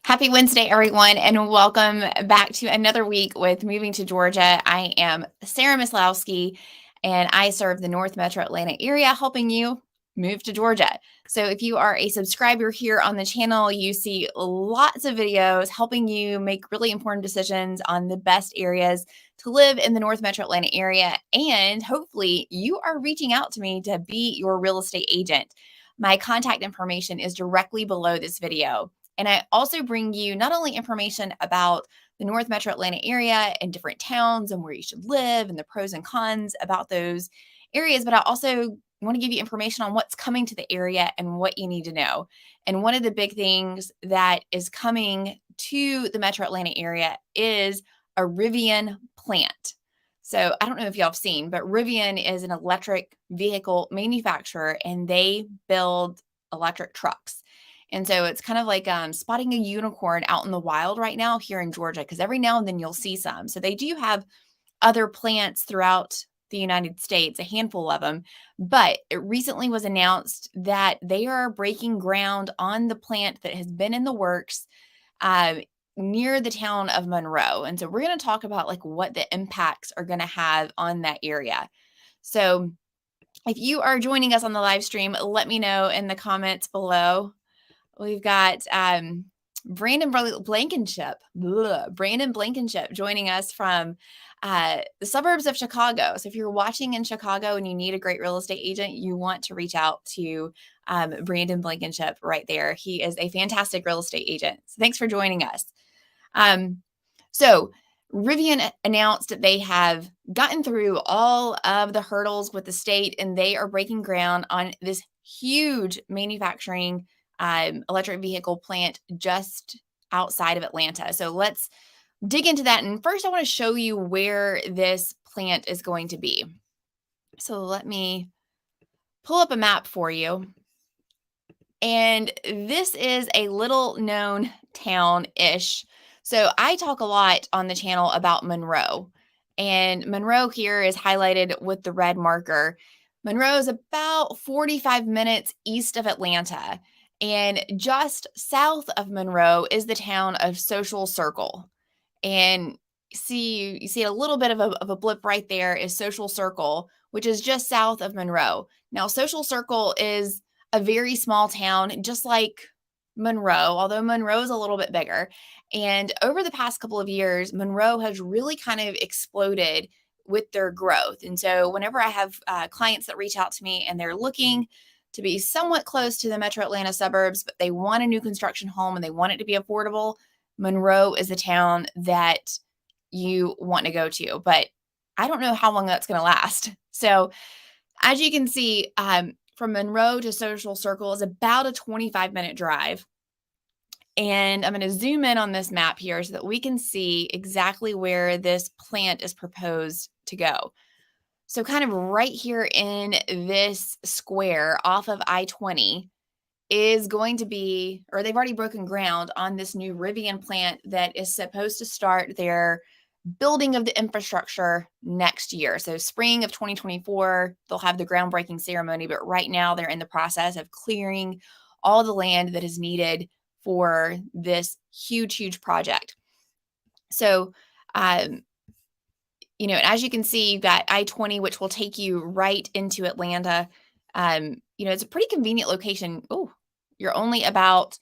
Happy Wednesday, everyone, and welcome back to another week with Moving to Georgia. I am Sarah Maslowski, and I serve the North Metro Atlanta area, helping you move to Georgia. So if you are a subscriber here on the channel, you see lots of videos helping you make really important decisions on the best areas to live in the North Metro Atlanta area. And hopefully you are reaching out to me to be your real estate agent. My contact information is directly below this video. And I also bring you not only information about the North Metro Atlanta area and different towns and where you should live and the pros and cons about those areas, but I also want to give you information on what's coming to the area and what you need to know. And one of the big things that is coming to the Metro Atlanta area is a Rivian plant. So I don't know if y'all have seen, but Rivian is an electric vehicle manufacturer and they build electric trucks. And so it's kind of like spotting a unicorn out in the wild right now here in Georgia, because every now and then you'll see some. So they do have other plants throughout the United States, a handful of them. But it recently was announced that they are breaking ground on the plant that has been in the works uh, near the town of Monroe. And so we're going to talk about like what the impacts are going to have on that area. So if you are joining us on the live stream, let me know in the comments below. We've got Brandon Blankenship joining us from the suburbs of Chicago. So if you're watching in Chicago and you need a great real estate agent, you want to reach out to Brandon Blankenship right there. He is a fantastic real estate agent. So thanks for joining us. So Rivian announced that they have gotten through all of the hurdles with the state and they are breaking ground on this huge manufacturing electric vehicle plant just outside of Atlanta. So let's dig into that. And first, I want to show you where this plant is going to be. So let me pull up a map for you. And this is a little known town-ish. So I talk a lot on the channel about Monroe. And Monroe here is highlighted with the red marker. Monroe is about 45 minutes east of Atlanta. And just south of Monroe is the town of Social Circle. And you see a little bit of a blip right there is Social Circle, which is just south of Monroe. Now, Social Circle is a very small town, just like Monroe, although Monroe is a little bit bigger. And over the past couple of years, Monroe has really kind of exploded with their growth. And so whenever I have clients that reach out to me and they're looking to be somewhat close to the Metro Atlanta suburbs, but they want a new construction home and they want it to be affordable, Monroe is the town that you want to go to. But I don't know how long that's going to last. So as you can see, from Monroe to Social Circle is about a 25-minute drive. And I'm going to zoom in on this map here so that we can see exactly where this plant is proposed to go. So kind of right here in this square off of I-20 is going to be, or they've already broken ground on this new Rivian plant that is supposed to start their building of the infrastructure next year. So spring of 2024, they'll have the groundbreaking ceremony, but right now they're in the process of clearing all the land that is needed for this huge project. So, you know, as you can see, you've got I-20, which will take you right into Atlanta. You know, it's a pretty convenient location. Oh, you're only about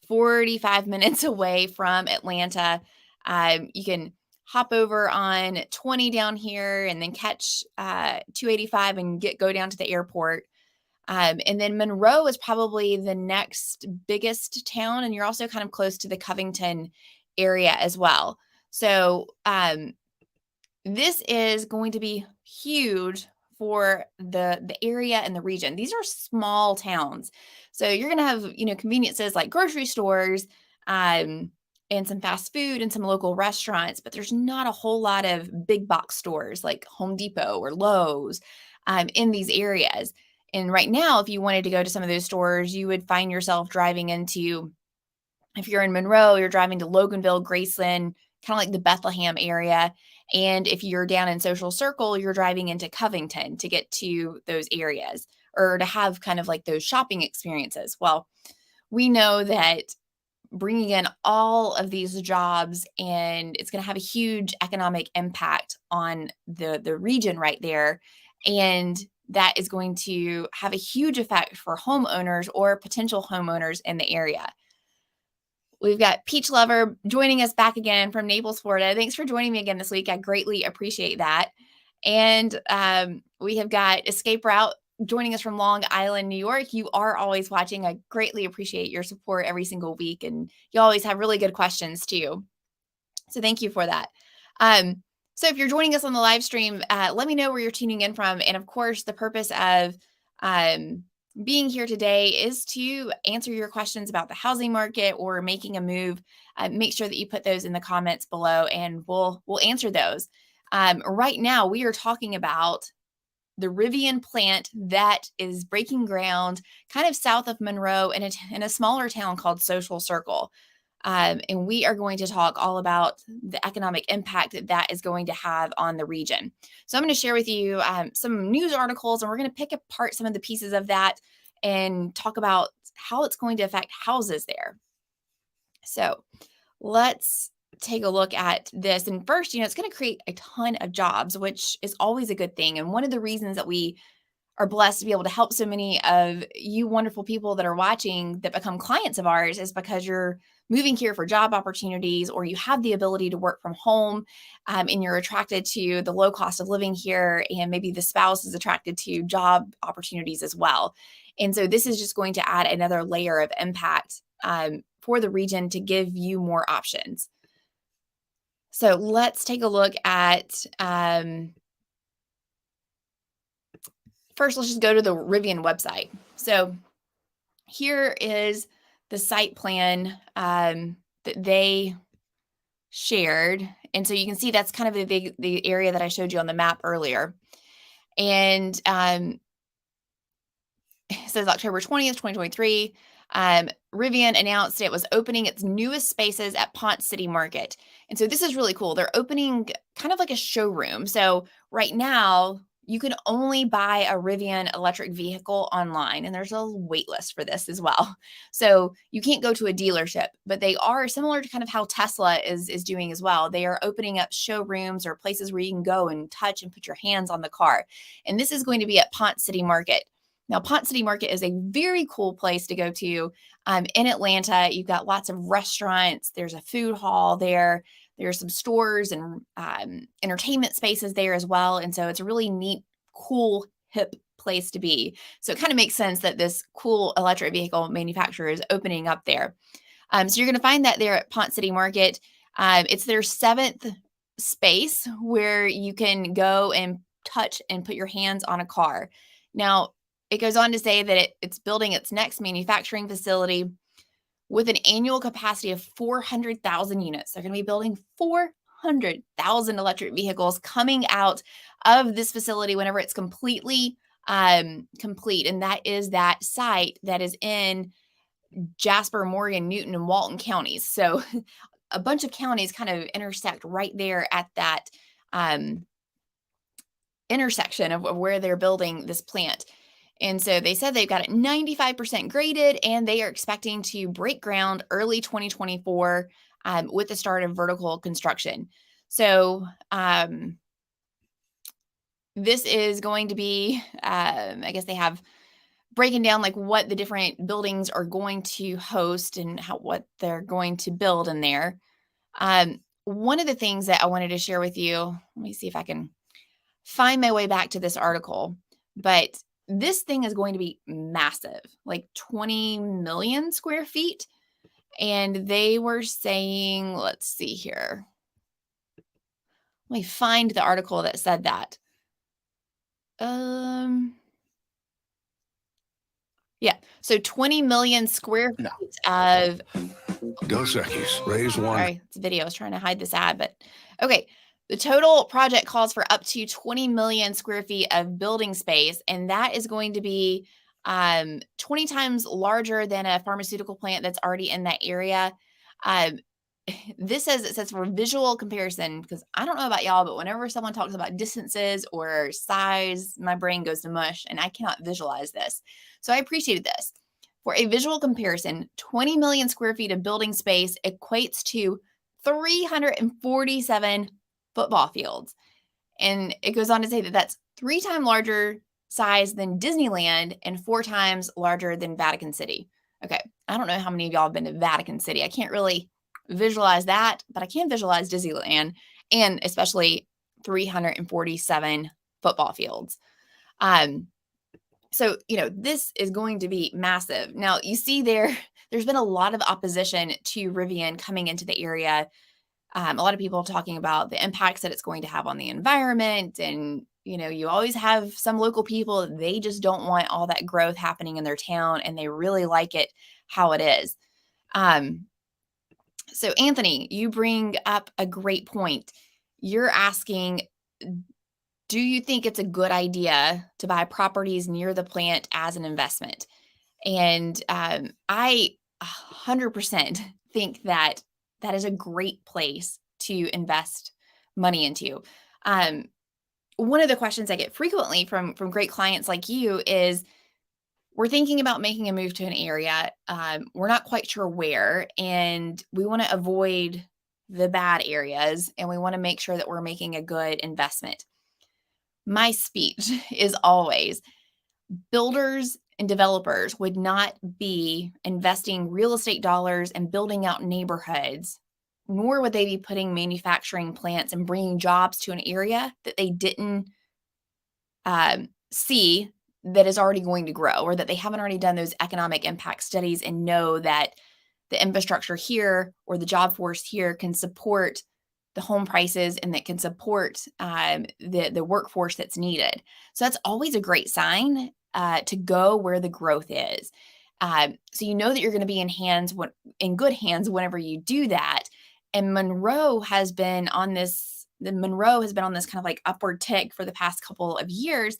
45 minutes away from Atlanta. You can hop over on 20 down here and then catch 285 and go down to the airport. And then Monroe is probably the next biggest town, and you're also kind of close to the Covington area as well. So this is going to be huge for the area and the region. These are small towns. So you're going to have, you know, conveniences like grocery stores, and some fast food and some local restaurants, but there's not a whole lot of big box stores like Home Depot or Lowe's in these areas. And right now, if you wanted to go to some of those stores, you would find yourself driving into, if you're in Monroe, you're driving to Loganville, Graceland, kind of like the Bethlehem area. And if you're down in Social Circle, you're driving into Covington to get to those areas or to have kind of like those shopping experiences. Well, we know that bringing in all of these jobs, and it's going to have a huge economic impact on the region right there. And that is going to have a huge effect for homeowners or potential homeowners in the area. We've got Peach Lover joining us back again from Naples, Florida. Thanks for joining me again this week. I greatly appreciate that. And we have got Escape Route joining us from Long Island, New York. You are always watching. I greatly appreciate your support every single week. And you always have really good questions too. So thank you for that. So if you're joining us on the live stream, let me know where you're tuning in from. And of course, the purpose of being here today is to answer your questions about the housing market or making a move. Make sure that you put those in the comments below, and we'll answer those. Right now, we are talking about the Rivian plant that is breaking ground kind of south of Monroe in a smaller town called Social Circle. And we are going to talk all about the economic impact that is going to have on the region. So I'm going to share with you some news articles, and we're going to pick apart some of the pieces of that and talk about how it's going to affect houses there. So let's take a look at this. And first, it's going to create a ton of jobs, which is always a good thing. And one of the reasons that we are blessed to be able to help so many of you wonderful people that are watching that become clients of ours is because you're moving here for job opportunities, or you have the ability to work from home, and you're attracted to the low cost of living here, and maybe the spouse is attracted to job opportunities as well. And so this is just going to add another layer of impact for the region to give you more options. So let's take a look at, first, let's just go to the Rivian website. So here is the site plan that they shared. And so you can see that's kind of the area that I showed you on the map earlier. And it says October 20th, 2023. Rivian announced it was opening its newest spaces at Ponce City Market. And so this is really cool. They're opening kind of like a showroom. So right now, you can only buy a Rivian electric vehicle online, and there's a wait list for this as well. So you can't go to a dealership, but they are similar to kind of how Tesla is doing as well. They are opening up showrooms or places where you can go and touch and put your hands on the car. And this is going to be at Ponce City Market. Now, Ponce City Market is a very cool place to go to in Atlanta. You've got lots of restaurants. There's a food hall there. There's some stores and entertainment spaces there as well. And so it's a really neat, cool, hip place to be. So it kind of makes sense that this cool electric vehicle manufacturer is opening up there. So you're going to find that there at Ponce City Market. It's their 7th space where you can go and touch and put your hands on a car. Now, it goes on to say that it's building its next manufacturing facility with an annual capacity of 400,000 units. They're going to be building 400,000 electric vehicles coming out of this facility whenever it's completely complete. And that is that site that is in Jasper, Morgan, Newton, and Walton counties. So a bunch of counties kind of intersect right there at that intersection of where they're building this plant. And so they said they've got it 95% graded, and they are expecting to break ground early 2024 with the start of vertical construction. So this is going to be, I guess they have breaking down like what the different buildings are going to host and what they're going to build in there. One of the things that I wanted to share with you, let me see if I can find my way back to this article, but this thing is going to be massive, like 20 million square feet. And they were saying, let's see here. Let me find the article that said that. Yeah. So 20 million square feet of Dos Equis, raise one. Sorry, it's a video. I was trying to hide this ad, but okay. The total project calls for up to 20 million square feet of building space, and that is going to be 20 times larger than a pharmaceutical plant that's already in that area. It says for visual comparison, because I don't know about y'all, but whenever someone talks about distances or size, my brain goes to mush, and I cannot visualize this. So I appreciated this. For a visual comparison, 20 million square feet of building space equates to 347 football fields. And it goes on to say that that's 3 times larger size than Disneyland and 4 times larger than Vatican City. Okay, I don't know how many of y'all have been to Vatican City. I can't really visualize that, but I can visualize Disneyland and especially 347 football fields. So, this is going to be massive. Now, you see there's been a lot of opposition to Rivian coming into the area. A lot of people talking about the impacts that it's going to have on the environment. And, you always have some local people, they just don't want all that growth happening in their town and they really like it how it is. So, Anthony, you bring up a great point. You're asking, do you think it's a good idea to buy properties near the plant as an investment? And I 100% think that that is a great place to invest money into. One of the questions I get frequently from great clients like you is, we're thinking about making a move to an area. We're not quite sure where, and we want to avoid the bad areas, and we want to make sure that we're making a good investment. My speech is always, builders and developers would not be investing real estate dollars and building out neighborhoods, nor would they be putting manufacturing plants and bringing jobs to an area that they didn't see that is already going to grow, or that they haven't already done those economic impact studies and know that the infrastructure here or the job force here can support the home prices and that can support the workforce that's needed. So that's always a great sign to go where the growth is. So you know that you're going to be in good hands whenever you do that. And Monroe has been on this kind of like upward tick for the past couple of years,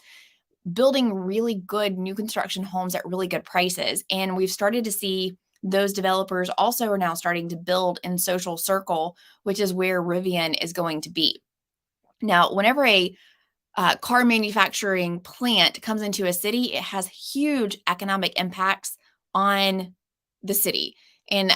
building really good new construction homes at really good prices. And we've started to see those developers also are now starting to build in Social Circle, which is where Rivian is going to be. Now, whenever a car manufacturing plant comes into a city, it has huge economic impacts on the city. And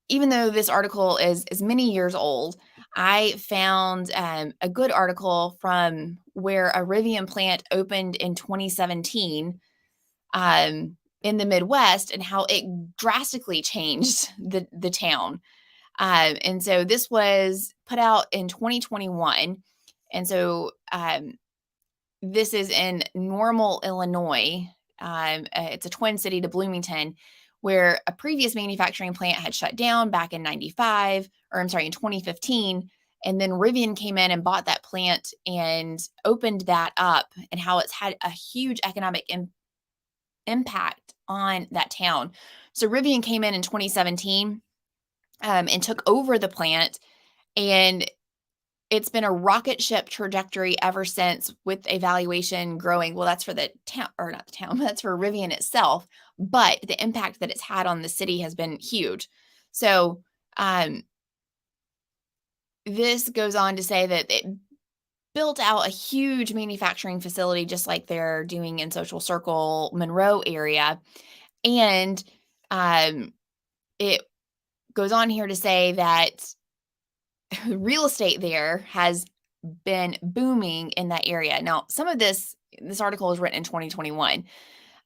even though this article is many years old, I found a good article from where a Rivian plant opened in 2017 in the Midwest and how it drastically changed the town. And so this was put out in 2021. And so this is in Normal, Illinois. It's a twin city to Bloomington, where a previous manufacturing plant had shut down back in 2015. And then Rivian came in and bought that plant and opened that up, and how it's had a huge economic impact on that town. So Rivian came in 2017 and took over the plant, and it's been a rocket ship trajectory ever since, with a valuation growing. Well, that's for the town, or not the town, that's for Rivian itself. But the impact that it's had on the city has been huge. So this goes on to say that it built out a huge manufacturing facility, just like they're doing in Social Circle, Monroe area. And it goes on here to say that real estate there has been booming in that area. Now, some of this article was written in 2021,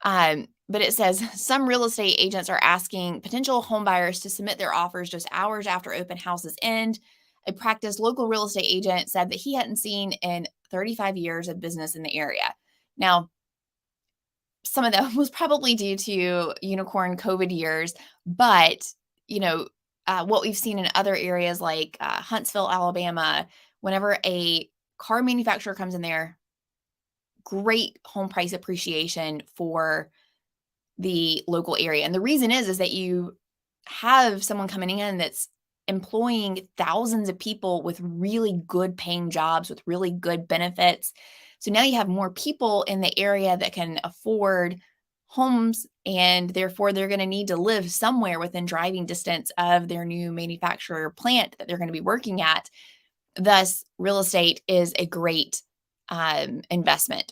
but it says some real estate agents are asking potential homebuyers to submit their offers just hours after open houses end. A practiced local real estate agent said that he hadn't seen in 35 years of business in the area. Now, some of that was probably due to unicorn COVID years, but what we've seen in other areas like Huntsville, Alabama, whenever a car manufacturer comes in there, great home price appreciation for the local area. And the reason is that you have someone coming in that's employing thousands of people with really good paying jobs, with really good benefits. So now you have more people in the area that can afford homes, and therefore they're going to need to live somewhere within driving distance of their new manufacturer plant that they're going to be working at. Thus, real estate is a great investment.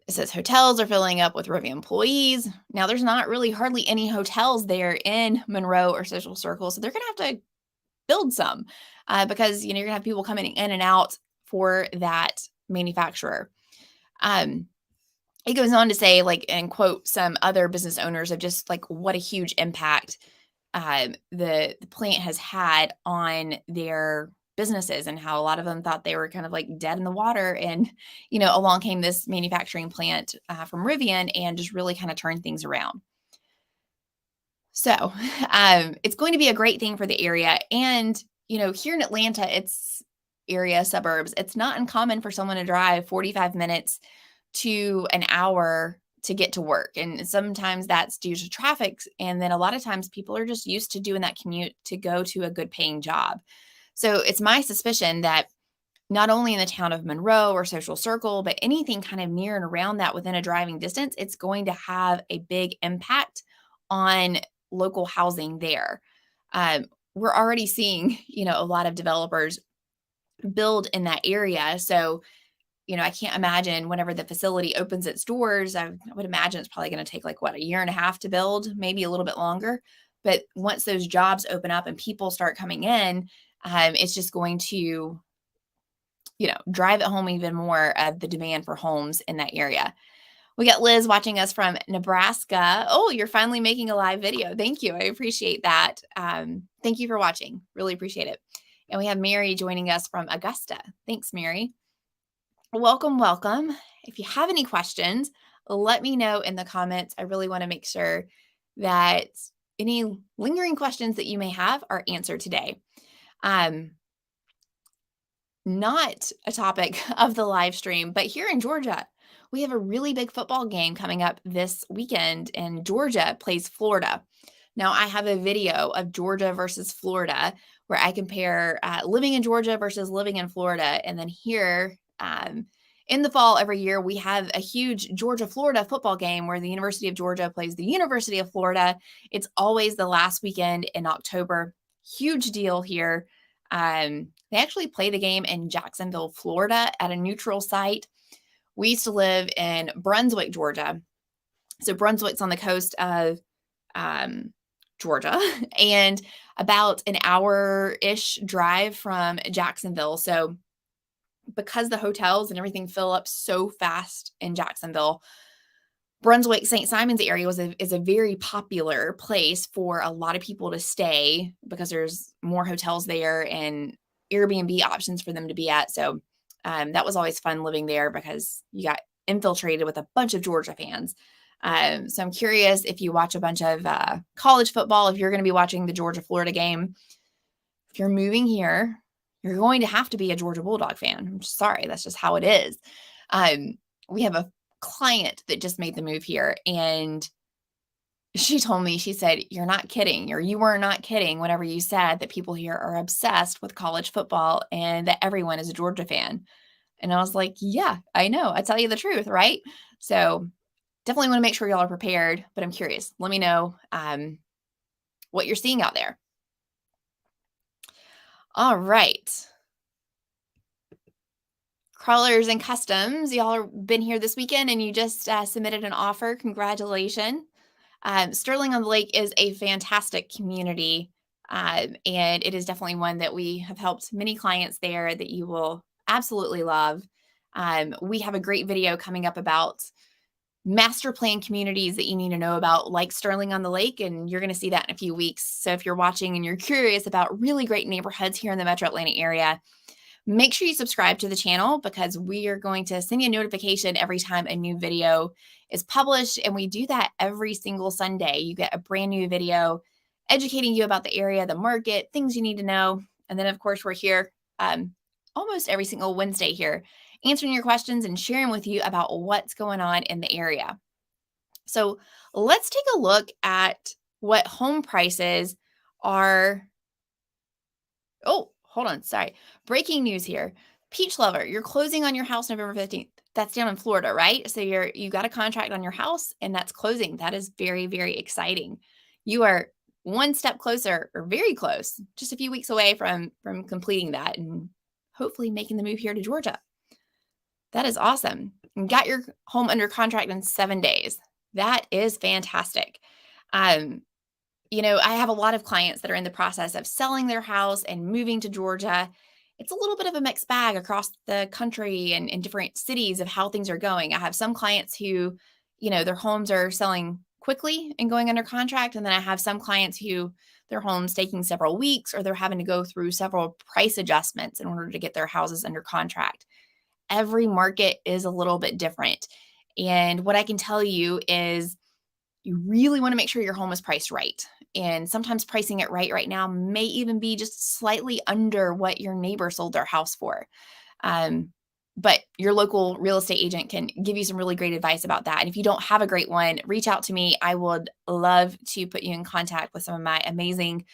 It says hotels are filling up with Rivian employees. Now, there's not really hardly any hotels there in Monroe or Social Circle, so they're going to have to build some because you're going to have people coming in and out for that manufacturer. It goes on to say, like, and quote some other business owners of just like what a huge impact the plant has had on their businesses, and how a lot of them thought they were kind of like dead in the water. And, along came this manufacturing plant from Rivian and just really kind of turned things around. So it's going to be a great thing for the area. And, here in Atlanta, it's area suburbs. It's not uncommon for someone to drive 45 minutes to an hour to get to work. And sometimes that's due to traffic. And then a lot of times people are just used to doing that commute to go to a good paying job. So it's my suspicion that not only in the town of Monroe or Social Circle, but anything kind of near and around that within a driving distance, it's going to have a big impact on local housing there. We're already seeing, a lot of developers build in that area. So, I can't imagine whenever the facility opens its doors, I would imagine it's probably going to take like a year and a half to build, maybe a little bit longer. But once those jobs open up and people start coming in, it's just going to, drive it home even more of the demand for homes in that area. We got Liz watching us from Nebraska. Oh, you're finally making a live video. Thank you. I appreciate that. Thank you for watching. Really appreciate it. And we have Mary joining us from Augusta. Thanks, Mary. Welcome, welcome. If you have any questions, let me know in the comments. I really want to make sure that any lingering questions that you may have are answered today. Not a topic of the live stream, but here in Georgia, we have a really big football game coming up this weekend, and Georgia plays Florida. Now, I have a video of Georgia versus Florida where I compare living in Georgia versus living in Florida. And then here in the fall every year, we have a huge Georgia-Florida football game where the University of Georgia plays the University of Florida. It's always the last weekend in October. Huge deal here. They actually play the game in Jacksonville, Florida at a neutral site. We used to live in Brunswick, Georgia. So Brunswick's on the coast of Georgia and about an hour-ish drive from Jacksonville. So because the hotels and everything fill up so fast in Jacksonville, Brunswick, St. Simons area is a very popular place for a lot of people to stay because there's more hotels there and Airbnb options for them to be at. So that was always fun living there because you got infiltrated with a bunch of Georgia fans. So I'm curious if you watch a bunch of college football, if you're going to be watching the Georgia-Florida game, if you're moving here, you're going to have to be a Georgia Bulldog fan. I'm sorry, that's just how it is. We have a client that just made the move here, and she told me, she said, "You're not kidding, or you were not kidding whenever you said that people here are obsessed with college football and that everyone is a Georgia fan." And I was like, yeah, I know. I tell you the truth, right? So definitely want to make sure y'all are prepared, but I'm curious. Let me know what you're seeing out there. All right. Crawlers and Customs, y'all have been here this weekend and you just submitted an offer. Congratulations. Sterling on the Lake is a fantastic community, and it is definitely one that we have helped many clients there that you will absolutely love. We have a great video coming up about master plan communities that you need to know about, like Sterling on the Lake, and you're going to see that in a few weeks. So if you're watching and you're curious about really great neighborhoods here in the Metro Atlanta area, make sure you subscribe to the channel because we are going to send you a notification every time a new video is published. And we do that every single Sunday. You get a brand new video educating you about the area, the market, things you need to know. And then, of course, we're here almost every single Wednesday here, answering your questions and sharing with you about what's going on in the area. So let's take a look at what home prices are. Oh, hold on. Sorry. Breaking news here. Peach Lover, you're closing on your house November 15th. That's down in Florida, right? So you got a contract on your house and that's closing. That is very, very exciting. You are one step closer, or very close, just a few weeks away from completing that and hopefully making the move here to Georgia. That is awesome. and got your home under contract in 7 days. That is fantastic. Um, I have a lot of clients that are in the process of selling their house and moving to Georgia. It's a little bit of a mixed bag across the country and in different cities of how things are going. I have some clients who, their homes are selling quickly and going under contract. And then I have some clients who their home's taking several weeks or they're having to go through several price adjustments in order to get their houses under contract. Every market is a little bit different. And what I can tell you is you really want to make sure your home is priced right. And sometimes pricing it right now may even be just slightly under what your neighbor sold their house for. But your local real estate agent can give you some really great advice about that. And if you don't have a great one, reach out to me. I would love to put you in contact with some of my amazing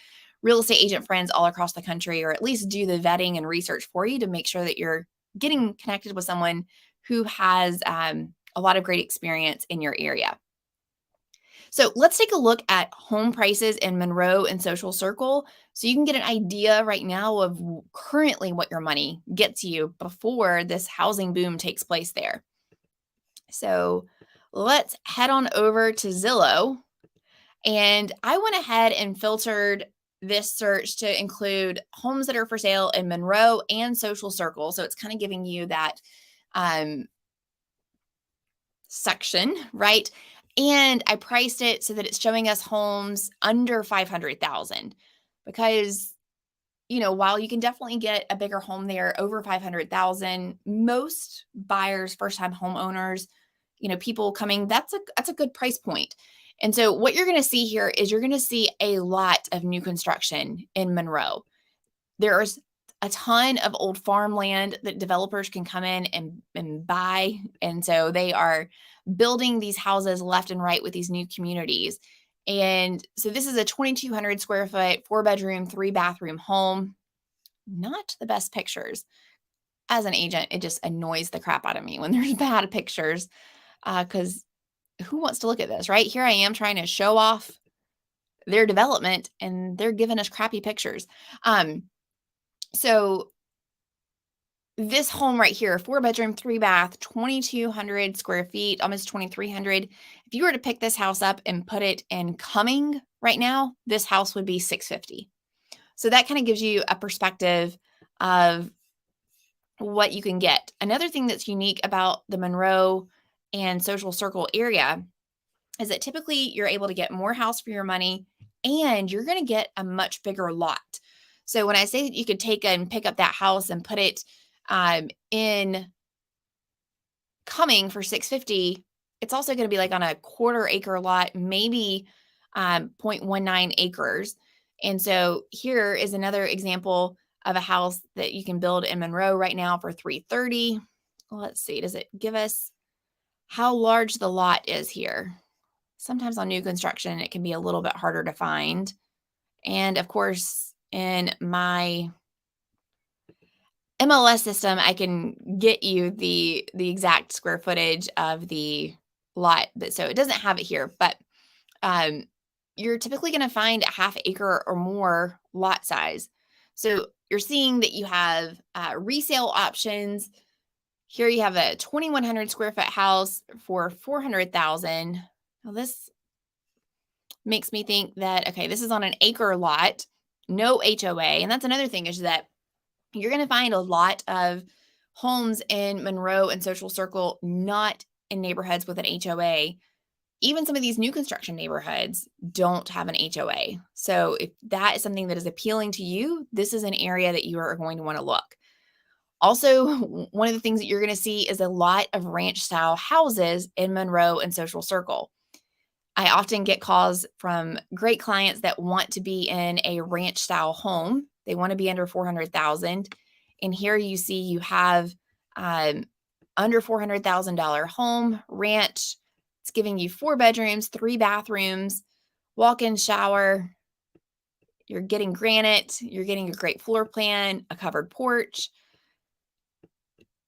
real estate agent friends all across the country, or at least do the vetting and research for you to make sure that you're getting connected with someone who has a lot of great experience in your area. So let's take a look at home prices in Monroe and Social Circle so you can get an idea right now of currently what your money gets you before this housing boom takes place there. So let's head on over to Zillow. And I went ahead and filtered this search to include homes that are for sale in Monroe and Social Circle. So it's kind of giving you that section, right? And I priced it so that it's showing us homes under 500,000 because, while you can definitely get a bigger home there over 500,000, most buyers, first-time homeowners, people coming, that's a good price point. And so what you're going to see here is you're going to see a lot of new construction in Monroe. There's a ton of old farmland that developers can come in and buy. And so they are building these houses left and right with these new communities. And so this is a 2,200 square foot, 4-bedroom, 3-bathroom home. Not the best pictures. As an agent, it just annoys the crap out of me when there's bad pictures because who wants to look at this, right? Here I am trying to show off their development and they're giving us crappy pictures. So this home right here, 4-bedroom, 3-bath, 2,200 square feet, almost 2,300. If you were to pick this house up and put it in Cumming right now, this house would be $650. So that kind of gives you a perspective of what you can get. Another thing that's unique about the Monroe and Social Circle area is that typically you're able to get more house for your money and you're going to get a much bigger lot. So when I say that you could take and pick up that house and put it in Cumming for $650, it's also going to be like on a 1/4 acre lot, maybe 0.19 acres. And so here is another example of a house that you can build in Monroe right now for $330. Let's see, does it give us how large the lot is here? Sometimes on new construction, it can be a little bit harder to find. And of course, in my MLS system, I can get you the exact square footage of the lot. So it doesn't have it here, but you're typically going to find a 1/2 acre or more lot size. So you're seeing that you have resale options. Here you have a 2,100 square foot house for $400,000. Now this makes me think that, okay, this is on an acre lot, no HOA. And that's another thing is that you're going to find a lot of homes in Monroe and Social Circle not in neighborhoods with an HOA. Even some of these new construction neighborhoods don't have an HOA. So if that is something that is appealing to you, this is an area that you are going to want to look. Also, one of the things that you're going to see is a lot of ranch style houses in Monroe and Social Circle. I often get calls from great clients that want to be in a ranch style home. They want to be under 400,000. And here you see you have under $400,000 home ranch. It's giving you 4 bedrooms, 3 bathrooms, walk-in shower. You're getting granite. You're getting a great floor plan, a covered porch.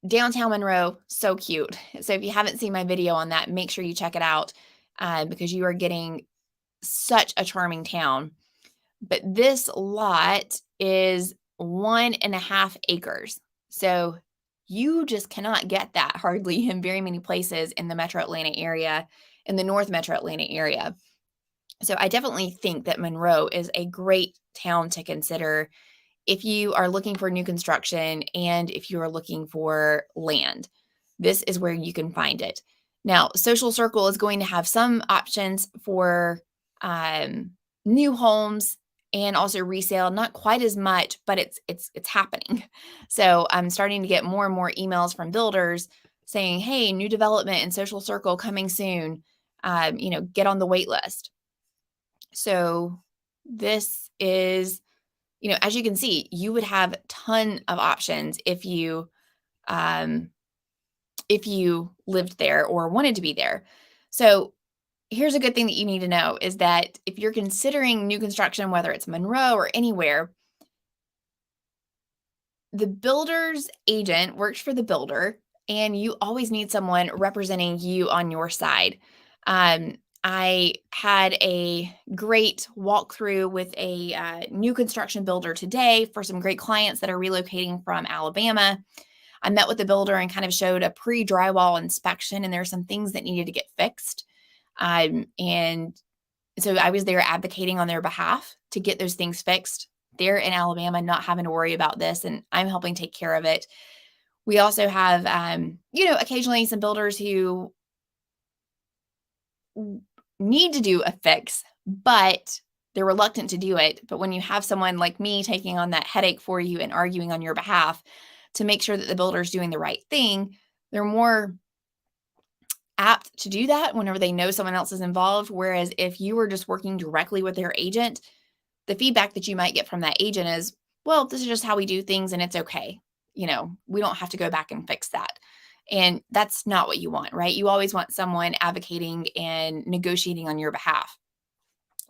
Downtown Monroe, so cute. So if you haven't seen my video on that, make sure you check it out because you are getting such a charming town. But this lot is 1.5 acres. So You just cannot get that hardly in very many places in the metro Atlanta area, in the North metro Atlanta area. So I definitely think that Monroe is a great town to consider if you are looking for new construction and if you are looking for land. This is where you can find it. Now, Social Circle is going to have some options for um, new homes and also resale. Not quite as much, but it's happening. So I'm starting to get more and more emails from builders saying, "Hey, new development in Social Circle coming soon. Get on the wait list." So this is, as you can see, you would have a ton of options um, if you lived there or wanted to be there. So here's a good thing that you need to know is that if you're considering new construction, whether it's Monroe or anywhere, the builder's agent works for the builder, and you always need someone representing you on your side. I had a great walkthrough with a new construction builder today for some great clients that are relocating from Alabama. I met with the builder and kind of showed a pre-drywall inspection, and there are some things that needed to get fixed. And so I was there advocating on their behalf to get those things fixed. They're in Alabama, not having to worry about this, and I'm helping take care of it. We also have, occasionally some builders who need to do a fix, but they're reluctant to do it. But when you have someone like me taking on that headache for you and arguing on your behalf to make sure that the builder is doing the right thing, they're more apt to do that whenever they know someone else is involved. Whereas if you were just working directly with their agent, the feedback that you might get from that agent is, well, this is just how we do things and it's okay. We don't have to go back and fix that. And that's not what you want, right? You always want someone advocating and negotiating on your behalf.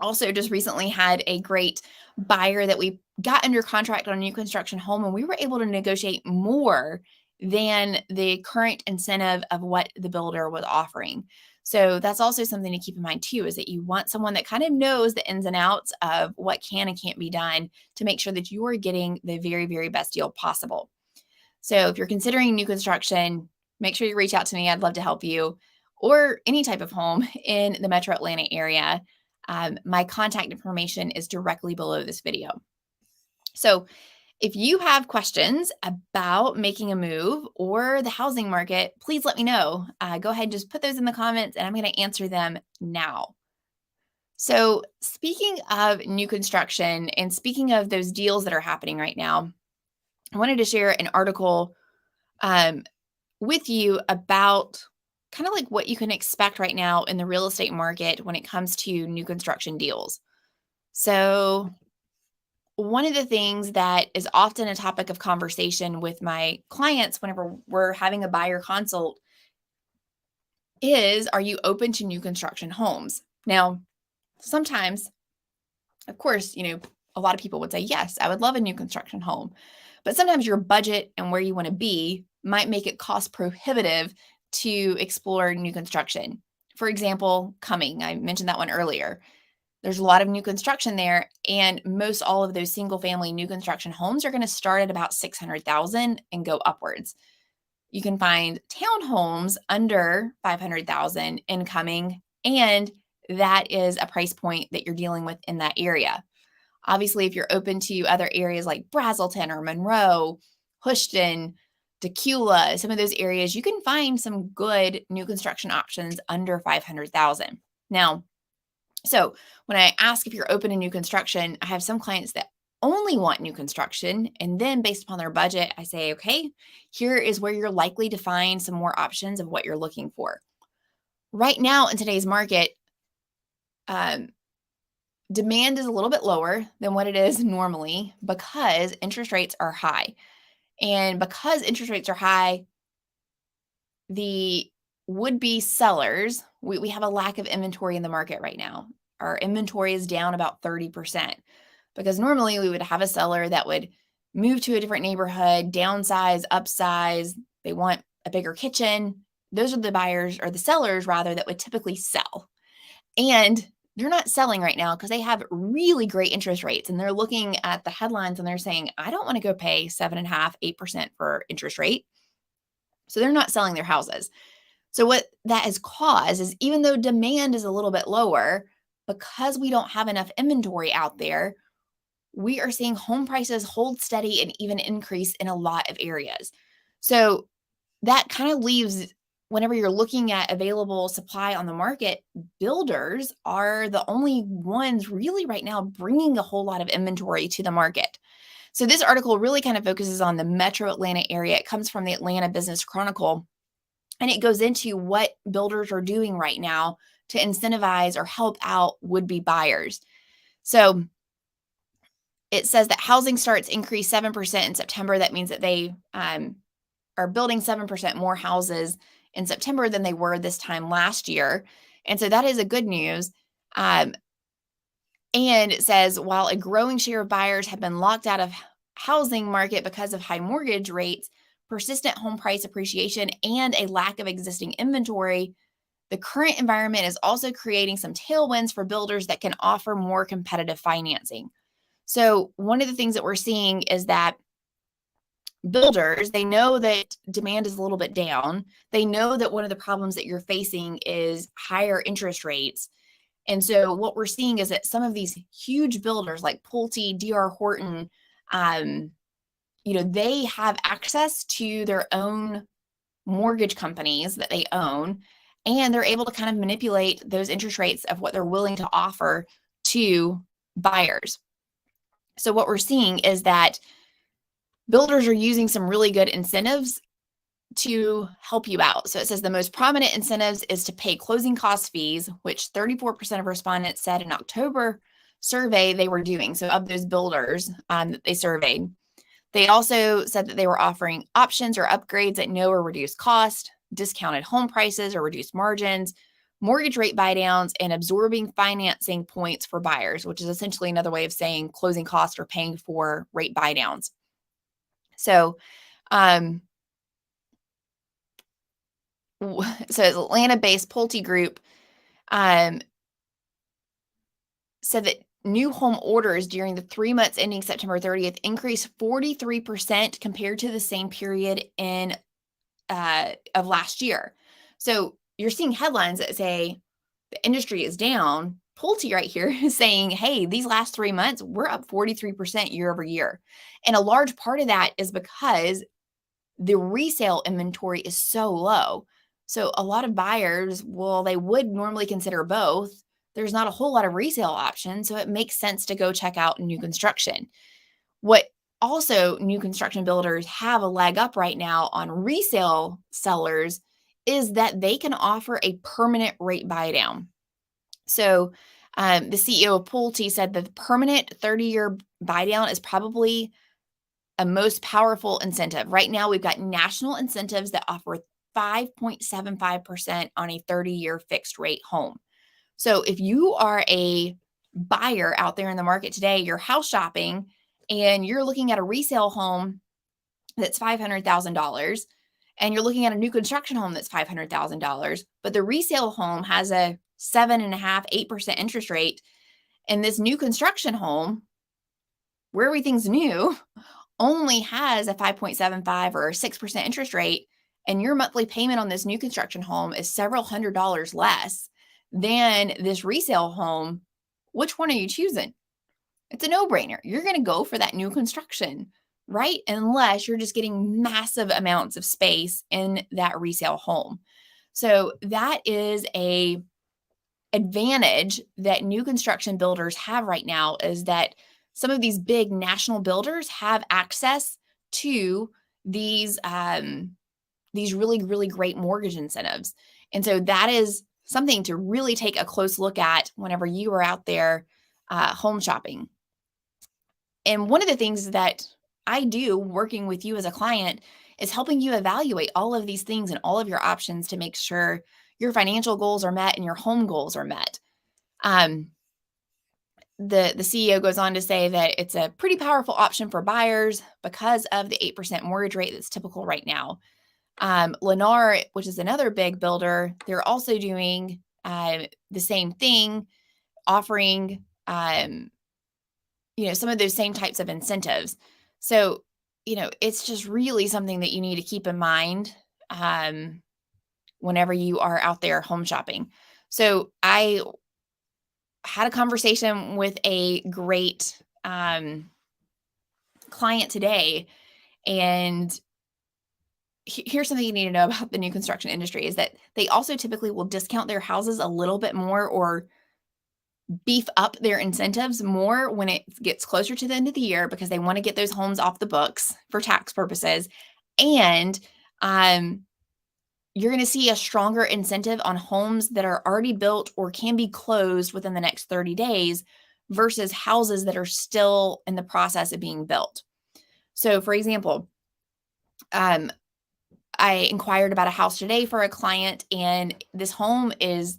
Also, just recently had a great buyer that we got under contract on a new construction home, and we were able to negotiate more than the current incentive of what the builder was offering. So that's also something to keep in mind too, is that you want someone that kind of knows the ins and outs of what can and can't be done to make sure that you are getting the very, very best deal possible. So if you're considering new construction, make sure you reach out to me. I'd love to help you, or any type of home in the metro Atlanta area. My contact information is directly below this video. So if you have questions about making a move or the housing market, please let me know. Go ahead and just put those in the comments and I'm going to answer them now. So speaking of new construction and speaking of those deals that are happening right now, I wanted to share an article um, with you about kind of like what you can expect right now in the real estate market when it comes to new construction deals. So one of the things that is often a topic of conversation with my clients whenever we're having a buyer consult is, are you open to new construction homes? Now, sometimes, of course, a lot of people would say, yes, I would love a new construction home. But sometimes your budget and where you want to be might make it cost prohibitive to explore new construction. For example, Cumming, I mentioned that one earlier. There's a lot of new construction there, and most all of those single family new construction homes are going to start at about 600,000 and go upwards. You can find townhomes under 500,000 incoming, and that is a price point that you're dealing with in that area. Obviously, if you're open to other areas like Brazelton or Monroe, Houston, Tequila, some of those areas, you can find some good new construction options under 500,000. Now, so when I ask if you're open to new construction, I have some clients that only want new construction. And then based upon their budget, I say, okay, here is where you're likely to find some more options of what you're looking for. Right now in today's market, demand is a little bit lower than what it is normally because interest rates are high. And because interest rates are high, the would-be sellers, we have a lack of inventory in the market right now. Our inventory is down about 30% because normally we would have a seller that would move to a different neighborhood, downsize, upsize. They want a bigger kitchen. Those are the buyers, or the sellers rather, that would typically sell. And they're not selling right now because they have really great interest rates, and they're looking at the headlines and they're saying, I don't want to go pay 7.5%, 8% for interest rate. So they're not selling their houses. So what that has caused is, even though demand is a little bit lower, because we don't have enough inventory out there, we are seeing home prices hold steady and even increase in a lot of areas. So that kind of leaves, whenever you're looking at available supply on the market, builders are the only ones really right now bringing a whole lot of inventory to the market. So this article really kind of focuses on the metro Atlanta area. It comes from the Atlanta Business Chronicle, and it goes into what builders are doing right now to incentivize or help out would-be buyers. So it says that housing starts increased 7% in September. That means that they are building 7% more houses in September than they were this time last year. And so that is a good news. Um, and it says, while a growing share of buyers have been locked out of housing market because of high mortgage rates, persistent home price appreciation, and a lack of existing inventory, the current environment is also creating some tailwinds for builders that can offer more competitive financing. So one of the things that we're seeing is that builders, they know that demand is a little bit down. They know that one of the problems that you're facing is higher interest rates. And so what we're seeing is that some of these huge builders like Pulte, D.R. Horton, um, they have access to their own mortgage companies that they own, and they're able to kind of manipulate those interest rates of what they're willing to offer to buyers. So what we're seeing is that builders are using some really good incentives to help you out. So it says the most prominent incentives is to pay closing cost fees, which 34% of respondents said in October survey they were doing. So of those builders that they surveyed, they also said that they were offering options or upgrades at no or reduced cost, discounted home prices or reduced margins, mortgage rate buydowns, and absorbing financing points for buyers, which is essentially another way of saying closing costs or paying for rate buydowns. So, so Atlanta-based Pulte Group said that new home orders during the 3 months ending September 30th increased 43% compared to the same period of last year. So you're seeing headlines that say the industry is down. Pulte right here is saying, hey, these last 3 months, we're up 43% year over year. And a large part of that is because the resale inventory is so low. So a lot of buyers, well, they would normally consider both. There's not a whole lot of resale options, so it makes sense to go check out new construction. What also new construction builders have a leg up right now on resale sellers is that they can offer a permanent rate buy down. So the CEO of Pulte said that the permanent 30-year buy down is probably a most powerful incentive. Right now, we've got national incentives that offer 5.75% on a 30-year fixed rate home. So if you are a buyer out there in the market today, you're house shopping and you're looking at a resale home that's $500,000, and you're looking at a new construction home that's $500,000, but the resale home has a 7.5%, 8% interest rate, and this new construction home, where everything's new, only has a 5.75 or 6% interest rate, and your monthly payment on this new construction home is several $100s less than this resale home, which one are you choosing? It's a no-brainer. You're going to go for that new construction, right? Unless you're just getting massive amounts of space in that resale home. So that is a advantage that new construction builders have right now, is that some of these big national builders have access to these really, really great mortgage incentives. And so that is something to really take a close look at whenever you are out there home shopping. And one of the things that I do working with you as a client is helping you evaluate all of these things and all of your options to make sure your financial goals are met and your home goals are met. Um, the CEO goes on to say that it's a pretty powerful option for buyers because of the 8% mortgage rate that's typical right now. Lennar, which is another big builder, they're also doing the same thing, offering some of those same types of incentives. So it's just really something that you need to keep in mind whenever you are out there home shopping. So I had a conversation with a great client today, and here's something you need to know about the new construction industry is that they also typically will discount their houses a little bit more or beef up their incentives more when it gets closer to the end of the year because they want to get those homes off the books for tax purposes. And you're going to see a stronger incentive on homes that are already built or can be closed within the next 30 days versus houses that are still in the process of being built. So, for example, I inquired about a house today for a client, and this home is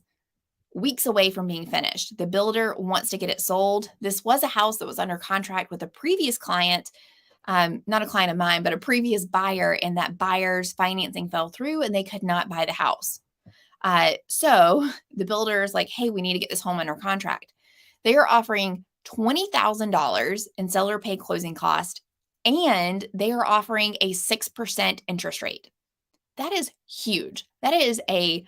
weeks away from being finished. The builder wants to get it sold. This was a house that was under contract with a previous client, not a client of mine, but a previous buyer, and that buyer's financing fell through and they could not buy the house. So the builder is like, hey, we need to get this home under contract. They are offering $20,000 in seller pay closing cost, and they are offering a 6% interest rate. That is huge. That is a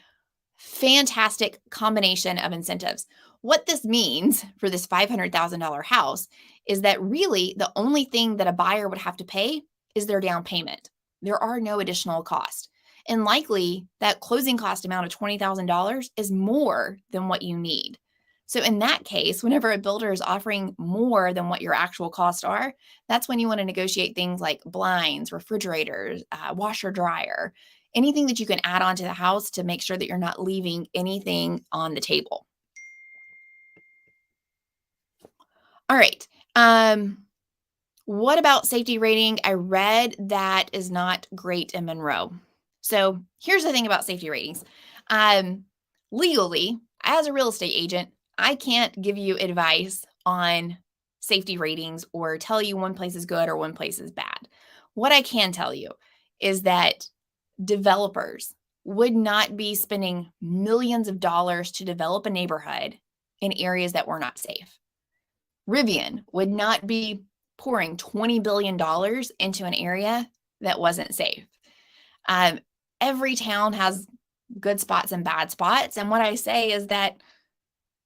fantastic combination of incentives. What this means for this $500,000 house is that really the only thing that a buyer would have to pay is their down payment. There are no additional costs. And likely that closing cost amount of $20,000 is more than what you need. So in that case, whenever a builder is offering more than what your actual costs are, that's when you want to negotiate things like blinds, refrigerators, washer, dryer, anything that you can add on to the house to make sure that you're not leaving anything on the table. All right. What about safety rating? I read that is not great in Monroe. So here's the thing about safety ratings. Legally, as a real estate agent, I can't give you advice on safety ratings or tell you one place is good or one place is bad. What I can tell you is that developers would not be spending millions of dollars to develop a neighborhood in areas that were not safe. Rivian would not be pouring $20 billion into an area that wasn't safe. Every town has good spots and bad spots. And what I say is that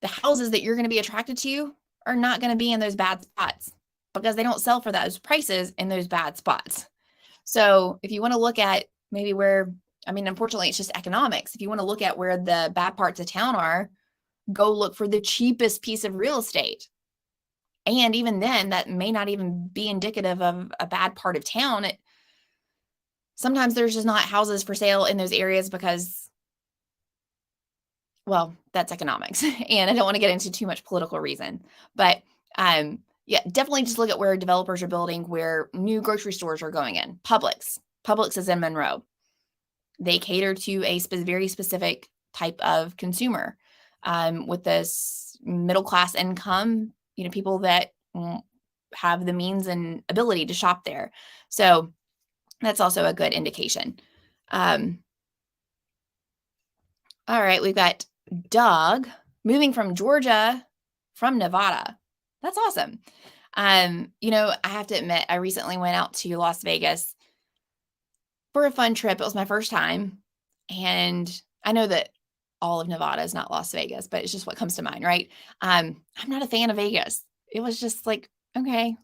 the houses that you're going to be attracted to are not going to be in those bad spots because they don't sell for those prices in those bad spots. So if you want to look at maybe where, unfortunately, it's just economics. If you want to look at where the bad parts of town are, go look for the cheapest piece of real estate. And even then, that may not even be indicative of a bad part of town. Sometimes there's just not houses for sale in those areas because, well, that's economics. And I don't want to get into too much political reason. But yeah, definitely just look at where developers are building, where new grocery stores are going in. Publix is in Monroe. They cater to a very specific type of consumer with this middle class income, people that have the means and ability to shop there. So that's also a good indication. All right, we've got Doug moving from Georgia from Nevada. That's awesome. I have to admit, I recently went out to Las Vegas for a fun trip. It was my first time. And I know that all of Nevada is not Las Vegas, but it's just what comes to mind, right? I'm not a fan of Vegas. It was just like, okay,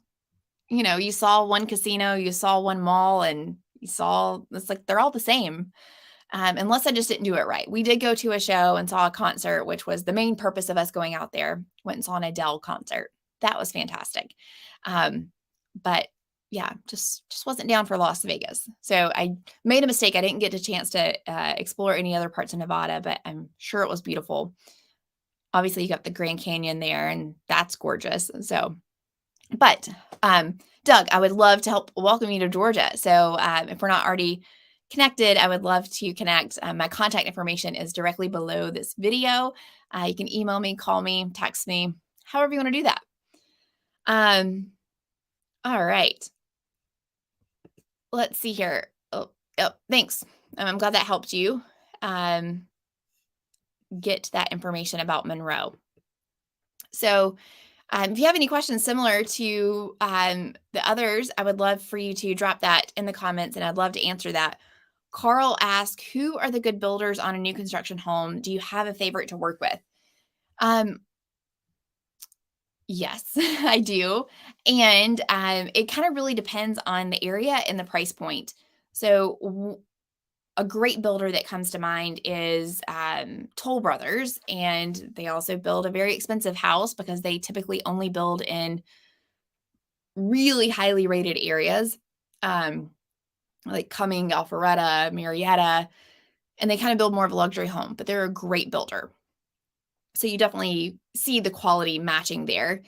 you saw one casino, you saw one mall, and it's like they're all the same. Unless I just didn't do it right. We did go to a show and saw a concert, which was the main purpose of us going out there. Went and saw an Adele concert. That was fantastic. But yeah, just wasn't down for Las Vegas. So I made a mistake. I didn't get a chance to explore any other parts of Nevada, but I'm sure it was beautiful. Obviously, you got the Grand Canyon there, and that's gorgeous. So, but Doug, I would love to help welcome you to Georgia. So if we're not already connected, I would love to connect. My contact information is directly below this video. You can email me, call me, text me, however you want to do that. All right. Let's see here. Oh, thanks. I'm glad that helped you get that information about Monroe. So if you have any questions similar to the others, I would love for you to drop that in the comments, and I'd love to answer that. Carl asked, who are the good builders on a new construction home? Do you have a favorite to work with? Yes, I do. And it kind of really depends on the area and the price point. So a great builder that comes to mind is Toll Brothers, and they also build a very expensive house because they typically only build in really highly rated areas, um, like Cumming, Alpharetta, Marietta, and they kind of build more of a luxury home, but they're a great builder. So you definitely see the quality matching there.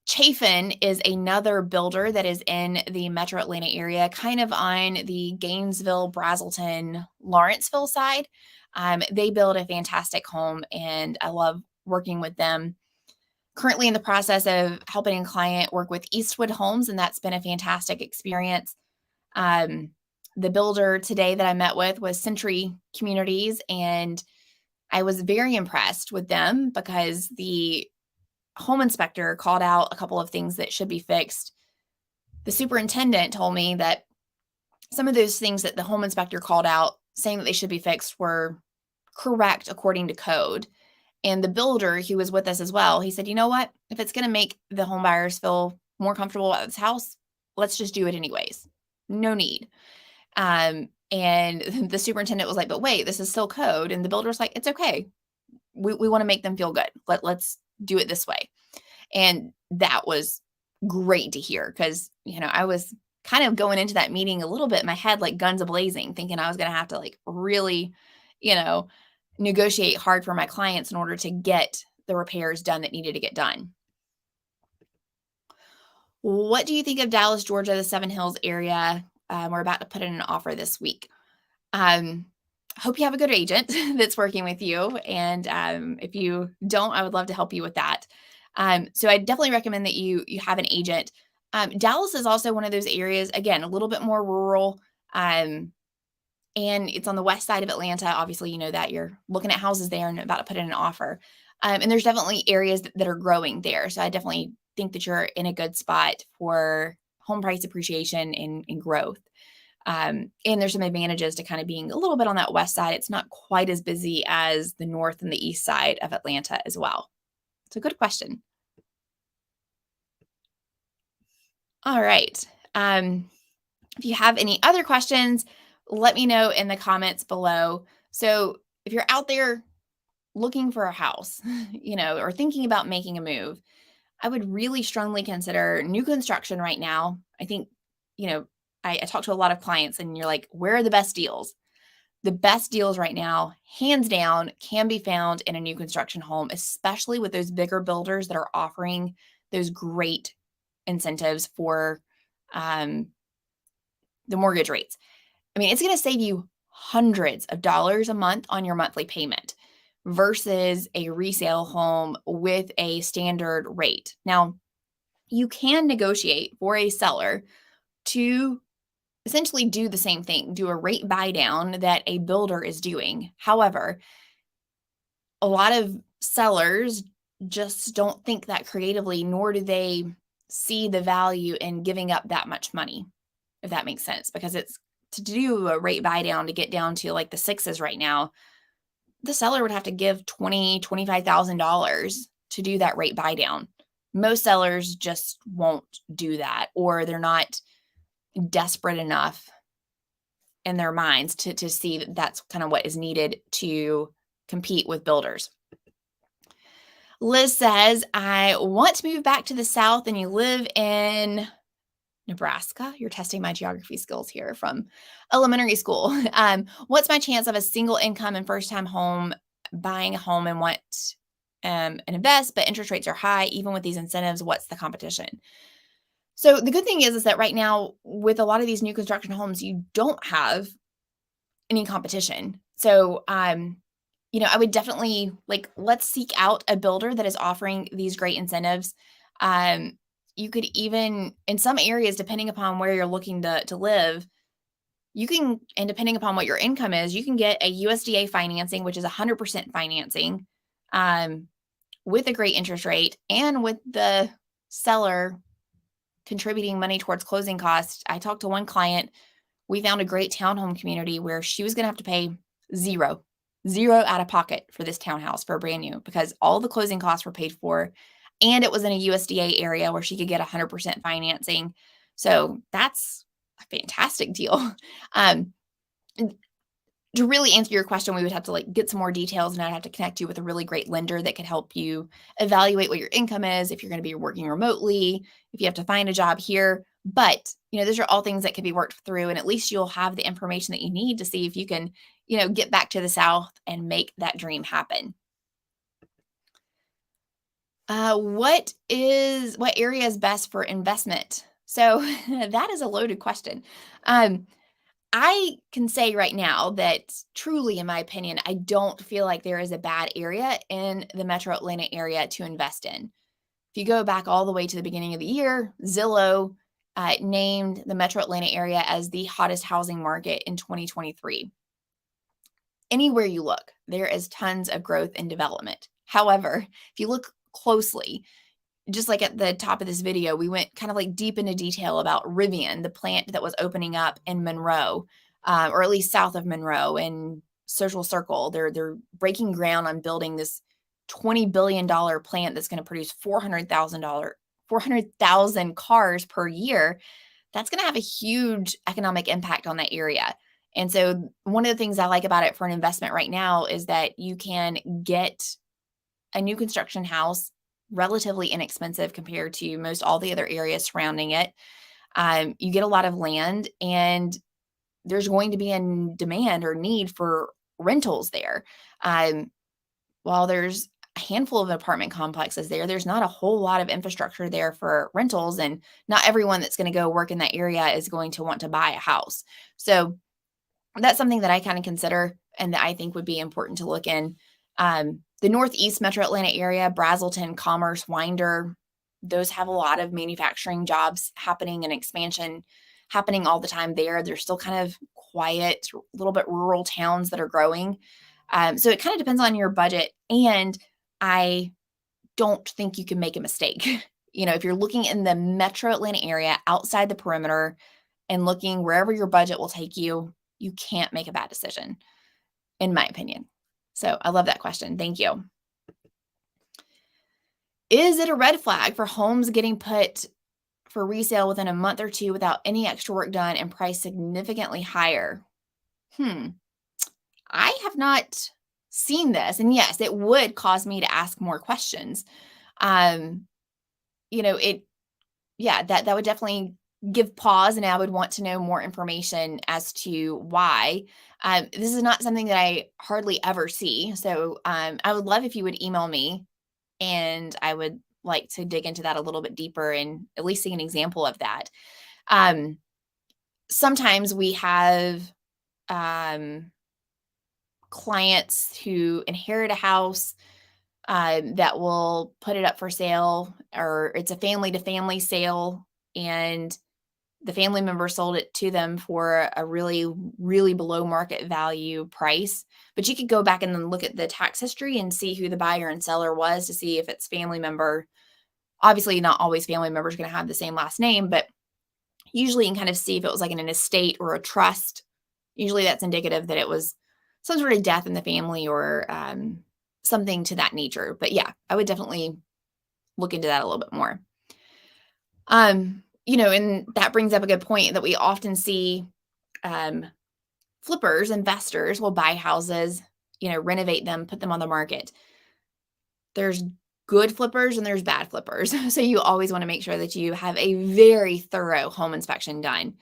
Chafin is another builder that is in the metro Atlanta area, kind of on the Gainesville, Brazelton, Lawrenceville side. They build a fantastic home, and I love working with them. Currently in the process of helping a client work with Eastwood Homes, and that's been a fantastic experience. Um, the builder today that I met with was Century Communities, and I was very impressed with them because the home inspector called out a couple of things that should be fixed. The superintendent told me that some of those things that the home inspector called out saying that they should be fixed were correct according to code. And the builder who was with us as well, he said, you know what? If it's going to make the home buyers feel more comfortable at this house, let's just do it anyways. No need. And the superintendent was like, but wait, this is still code. And the builder was like, it's okay. We want to make them feel good. Let's do it this way. And that was great to hear because, I was kind of going into that meeting a little bit in my head, like guns a-blazing, thinking I was going to have to like really, you know, negotiate hard for my clients in order to get the repairs done that needed to get done. What do you think of Dallas, Georgia, the Seven Hills area? We're about to put in an offer this week. Hope you have a good agent that's working with you. And if you don't, I would love to help you with that. So I definitely recommend that you have an agent. Dallas is also one of those areas, again, a little bit more rural. And it's on the west side of Atlanta. Obviously, you know that you're looking at houses there and about to put in an offer. And there's definitely areas that are growing there. So I definitely think that you're in a good spot for home price appreciation and growth. And there's some advantages to kind of being a little bit on that west side. It's not quite as busy as the north and the east side of Atlanta as well. It's a good question. All right. If you have any other questions, let me know in the comments below. So if you're out there looking for a house, or thinking about making a move, I would really strongly consider new construction right now. I think, I talk to a lot of clients and you're like, where are the best deals? The best deals right now, hands down, can be found in a new construction home, especially with those bigger builders that are offering those great incentives for the mortgage rates. I mean, it's going to save you hundreds of dollars a month on your monthly payment versus a resale home with a standard rate. Now, you can negotiate for a seller to essentially do the same thing, do a rate buy down that a builder is doing. However, a lot of sellers just don't think that creatively, nor do they see the value in giving up that much money, if that makes sense, because it's to do a rate buy down to get down to like the sixes right now, the seller would have to give $25,000 to do that rate buy down. Most sellers just won't do that, or they're not desperate enough in their minds to see that that's kind of what is needed to compete with builders. Liz says, I want to move back to the South and you live in Nebraska. You're testing my geography skills here from elementary school. What's my chance of a single income and first time home buying a home and want and invest, but interest rates are high. Even with these incentives, what's the competition? So the good thing is that right now with a lot of these new construction homes, you don't have any competition. So, I would definitely let's seek out a builder that is offering these great incentives. You could even, in some areas, depending upon where you're looking to live, and depending upon what your income is, you can get a USDA financing, which is 100% financing, with a great interest rate and with the seller contributing money towards closing costs. I talked to one client we found a great townhome community where she was going to have to pay zero, zero out of pocket for this townhouse for a brand new because all the closing costs were paid for. And it was in a USDA area where she could get 100% financing. So that's a fantastic deal. Um, to really answer your question, we would have to like get some more details and I'd have to connect you with a really great lender that could help you evaluate what your income is, if you're going to be working remotely, if you have to find a job here. But, those are all things that can be worked through. And at least you'll have the information that you need to see if you can, get back to the South and make that dream happen. What area is best for investment? So that is a loaded question. Um, I can say right now that truly, in my opinion, I don't feel like there is a bad area in the metro Atlanta area to invest in. If you go back all the way to the beginning of the year, Zillow named the metro Atlanta area as the hottest housing market in 2023. Anywhere you look, there is tons of growth and development. However, if you look closely, just like at the top of this video, we went kind of like deep into detail about Rivian, the plant that was opening up in Monroe, or at least south of Monroe in Social Circle. They're breaking ground on building this $20 billion plant that's going to produce 400,000 cars per year. That's going to have a huge economic impact on that area. And so one of the things I like about it for an investment right now is that you can get a new construction house relatively inexpensive compared to most all the other areas surrounding it. You get a lot of land and there's going to be a demand or need for rentals there. While there's a handful of apartment complexes there, there's not a whole lot of infrastructure there for rentals, and not everyone that's going to go work in that area is going to want to buy a house. So that's something that I kind of consider and that I think would be important to look in. The Northeast Metro Atlanta area, Brazelton, Commerce, Winder, those have a lot of manufacturing jobs happening and expansion happening all the time there. They're still kind of quiet, a little bit rural towns that are growing. So it kind of depends on your budget. And I don't think you can make a mistake. If you're looking in the Metro Atlanta area outside the perimeter and looking wherever your budget will take you, you can't make a bad decision, in my opinion. So I love that question. Thank you. Is it a red flag for homes getting put for resale within a month or two without any extra work done and priced significantly higher? I have not seen this. And yes, it would cause me to ask more questions. Um, that would definitely give pause, and I would want to know more information as to why. This is not something that I hardly ever see. So I would love if you would email me, and I would like to dig into that a little bit deeper and at least see an example of that. Sometimes we have clients who inherit a house that will put it up for sale, or it's a family to family sale, and the family member sold it to them for a really, really below market value price. But you could go back and then look at the tax history and see who the buyer and seller was to see if it's family member. Obviously, not always family members are going to have the same last name, but usually you can kind of see if it was like in an estate or a trust. Usually that's indicative that it was some sort of death in the family or something to that nature. But yeah, I would definitely look into that a little bit more. And that brings up a good point that we often see flippers, investors will buy houses, renovate them, put them on the market. There's good flippers and there's bad flippers. So you always want to make sure that you have a very thorough home inspection done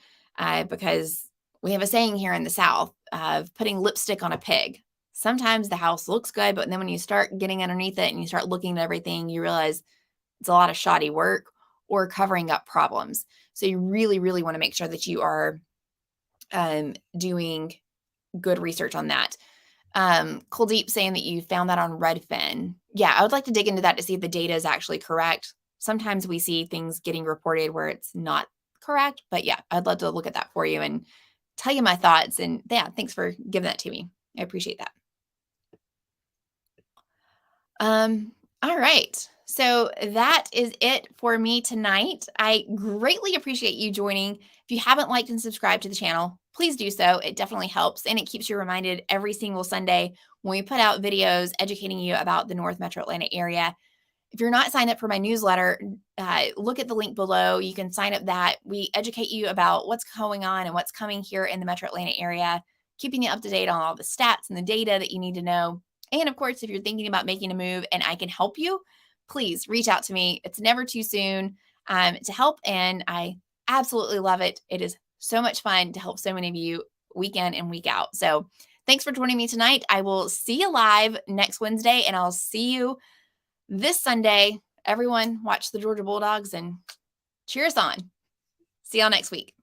because we have a saying here in the South of putting lipstick on a pig. Sometimes the house looks good, but then when you start getting underneath it and you start looking at everything, you realize it's a lot of shoddy work or covering up problems. So you really, really want to make sure that you are doing good research on that. Kuldeep saying that you found that on Redfin. Yeah, I would like to dig into that to see if the data is actually correct. Sometimes we see things getting reported where it's not correct, but yeah, I'd love to look at that for you and tell you my thoughts. And yeah, thanks for giving that to me. I appreciate that. All right. So that is it for me tonight. I greatly appreciate you joining. If you haven't liked and subscribed to the channel, please do so. It definitely helps, and it keeps you reminded every single Sunday when we put out videos educating you about the North Metro Atlanta area. If you're not signed up for my newsletter, look at the link below. You can sign up that. We educate you about what's going on and what's coming here in the Metro Atlanta area, keeping you up to date on all the stats and the data that you need to know. And of course, if you're thinking about making a move and I can help you, please reach out to me. It's never too soon to help. And I absolutely love it. It is so much fun to help so many of you week in and week out. So thanks for joining me tonight. I will see you live next Wednesday, and I'll see you this Sunday. Everyone watch the Georgia Bulldogs and cheer us on. See y'all next week.